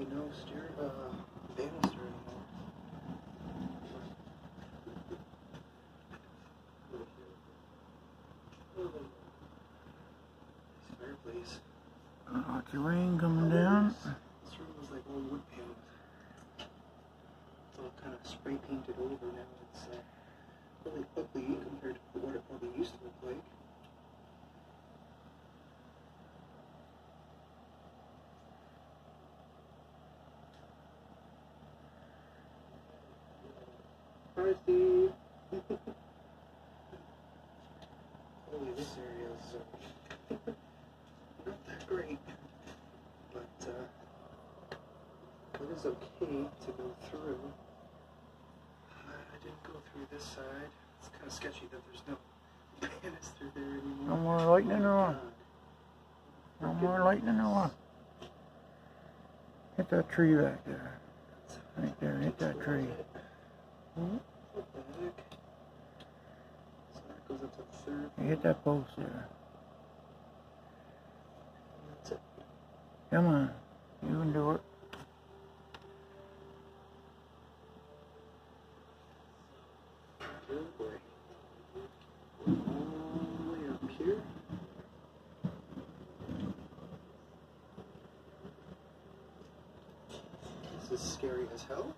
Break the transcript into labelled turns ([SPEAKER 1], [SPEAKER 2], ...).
[SPEAKER 1] really no banister anymore. This fireplace.
[SPEAKER 2] Lots of rain coming down.
[SPEAKER 1] This room was like old wood panels. It's all kind of spray painted over now. It's really ugly compared to what it probably used to look like. Hi, Steve. Only this area is not that great, but it is okay to go through. I didn't go through this side. It's kind of sketchy that there's no banister there anymore.
[SPEAKER 2] No more lightning or what? No more lightning or what? Hit that tree back there. Right there, hit that tree.
[SPEAKER 1] What the heck? So that goes up to the third.
[SPEAKER 2] You hit that post there.
[SPEAKER 1] That's it.
[SPEAKER 2] Come on, you can do it.
[SPEAKER 1] Good boy. All the way up here. This is scary as hell.